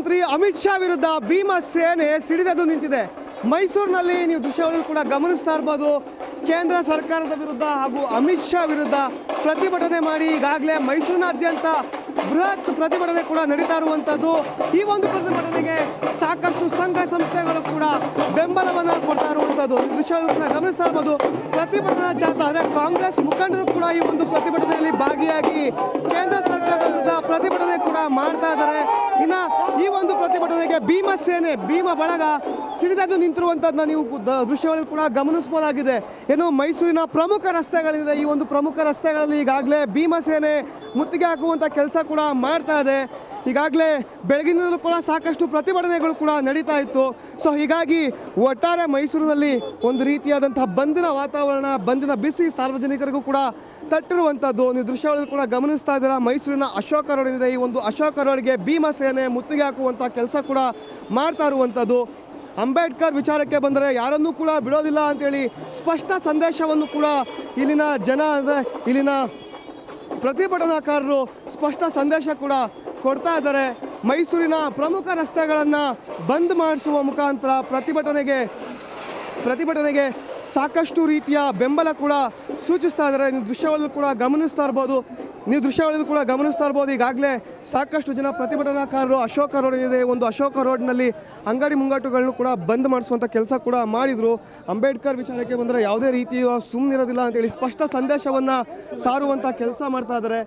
ಮಂತ್ರಿ ಅಮಿತ್ ಶಾ ವಿರುದ್ಧ ಭೀಮ ಸೇನೆ ಸಿಡಿದೆದ್ದು ನಿಂತಿದೆ. ಮೈಸೂರಿನಲ್ಲಿ ನೀವು ದೃಶ್ಯಾವಳಿಯಲ್ಲಿ ಕೂಡ ಗಮನಿಸ್ತಾ ಇರ್ಬೋದು. ಕೇಂದ್ರ ಸರ್ಕಾರದ ವಿರುದ್ಧ ಹಾಗೂ ಅಮಿತ್ ಶಾ ವಿರುದ್ಧ ಪ್ರತಿಭಟನೆ ಮಾಡಿ ಈಗಾಗಲೇ ಮೈಸೂರಿನಾದ್ಯಂತ ಬೃಹತ್ ಪ್ರತಿಭಟನೆ ಕೂಡ ನಡೀತಾ ಇರುವಂಥದ್ದು. ಈ ಒಂದು ಪ್ರತಿಭಟನೆಗೆ ಸಾಕಷ್ಟು ಸಂಘ ಸಂಸ್ಥೆಗಳು ಕೂಡ ಬೆಂಬಲವನ್ನು ಕೊಡ್ತಾ ಇರುವಂಥದ್ದು ದೃಶ್ಯಗಳು ಕೂಡ ಗಮನಿಸ್ತಾ ಇರ್ಬೋದು. ಪ್ರತಿಭಟನಾ ಜಾಥಾ ಅಂದರೆ ಕಾಂಗ್ರೆಸ್ ಮುಖಂಡರು ಕೂಡ ಈ ಒಂದು ಪ್ರತಿಭಟನೆಯಲ್ಲಿ ಭಾಗಿಯಾಗಿ ಕೇಂದ್ರ ಸರ್ಕಾರದ ವಿರುದ್ಧ ಪ್ರತಿಭಟನೆ ಕೂಡ ಮಾಡ್ತಾ ಇದ್ದಾರೆ. ಇನ್ನು ಈ ಒಂದು ಪ್ರತಿಭಟನೆಗೆ ಭೀಮ ಸೇನೆ ಭೀಮ ಬಳಗ ಸಿಡಿದೆದ್ದು ನಿಂತಿರುವಂಥದ್ದನ್ನ ನೀವು ದೃಶ್ಯಗಳಲ್ಲಿ ಕೂಡ ಗಮನಿಸಬಹುದಾಗಿದೆ. ಏನು ಮೈಸೂರಿನ ಪ್ರಮುಖ ರಸ್ತೆಗಳಿದೆ. ಈ ಒಂದು ಪ್ರಮುಖ ರಸ್ತೆಗಳಲ್ಲಿ ಈಗಾಗಲೇ ಭೀಮಸೇನೆ ಮುತ್ತಿಗೆ ಹಾಕುವಂಥ ಕೆಲಸ ಕೂಡ ಮಾಡ್ತಾ ಇದೆ. ಈಗಾಗಲೇ ಬೆಳಗಿನಿಂದಲೂ ಕೂಡ ಸಾಕಷ್ಟು ಪ್ರತಿಭಟನೆಗಳು ಕೂಡ ನಡೀತಾ ಇತ್ತು. ಸೊ ಹೀಗಾಗಿ ಒಟ್ಟಾರೆ ಮೈಸೂರಿನಲ್ಲಿ ಒಂದು ರೀತಿಯಾದಂತಹ ಬಂದಿನ ವಾತಾವರಣ, ಬಂದಿನ ಬಿಸಿ ಸಾರ್ವಜನಿಕರಿಗೂ ಕೂಡ ತಟ್ಟಿರುವಂಥದ್ದು ನೀವು ದೃಶ್ಯಗಳಲ್ಲಿ ಕೂಡ ಗಮನಿಸ್ತಾ ಇದ್ದೀರಾ. ಮೈಸೂರಿನ ಅಶೋಕ ರೋಡ್ ಇದೆ. ಈ ಒಂದು ಅಶೋಕ ರೋಡ್ಗೆ ಭೀಮಸೇನೆ ಮುತ್ತಿಗೆ ಹಾಕುವಂಥ ಕೆಲಸ ಕೂಡ ಮಾಡ್ತಾ ಇರುವಂಥದ್ದು. ಅಂಬೇಡ್ಕರ್ ವಿಚಾರಕ್ಕೆ ಬಂದರೆ ಯಾರನ್ನೂ ಕೂಡ ಬಿಡೋದಿಲ್ಲ ಅಂತೇಳಿ ಸ್ಪಷ್ಟ ಸಂದೇಶವನ್ನು ಕೂಡ ಇಲ್ಲಿನ ಜನ ಅಂದರೆ ಇಲ್ಲಿನ ಪ್ರತಿಭಟನಾಕಾರರು ಸ್ಪಷ್ಟ ಸಂದೇಶ ಕೂಡ ಕೊಡ್ತಾ ಇದ್ದಾರೆ. ಮೈಸೂರಿನ ಪ್ರಮುಖ ರಸ್ತೆಗಳನ್ನು ಬಂದ್ ಮಾಡಿಸುವ ಮುಖಾಂತರ ಪ್ರತಿಭಟನೆಗೆ ಸಾಕಷ್ಟು ರೀತಿಯ ಬೆಂಬಲ ಕೂಡ ಸೂಚಿಸ್ತಾ ಇದ್ದಾರೆ. ನೀವು ದೃಶ್ಯಾವಳಿಯಲ್ಲಿ ಕೂಡ ಗಮನಿಸ್ತಾ ಇರ್ಬೋದು. ಈಗಾಗಲೇ ಸಾಕಷ್ಟು ಜನ ಪ್ರತಿಭಟನಾಕಾರರು ಅಶೋಕ ರೋಡ್ ಇದೆ. ಒಂದು ಅಶೋಕ ರೋಡ್ನಲ್ಲಿ ಅಂಗಡಿ ಮುಂಗಟ್ಟುಗಳನ್ನು ಕೂಡ ಬಂದ್ ಮಾಡಿಸುವಂಥ ಕೆಲಸ ಕೂಡ ಮಾಡಿದರು. ಅಂಬೇಡ್ಕರ್ ವಿಚಾರಕ್ಕೆ ಬಂದರೆ ಯಾವುದೇ ರೀತಿಯ ಸುಮ್ಮನಿರೋದಿಲ್ಲ ಅಂತೇಳಿ ಸ್ಪಷ್ಟ ಸಂದೇಶವನ್ನು ಸಾರುವಂಥ ಕೆಲಸ ಮಾಡ್ತಾ ಇದ್ದಾರೆ.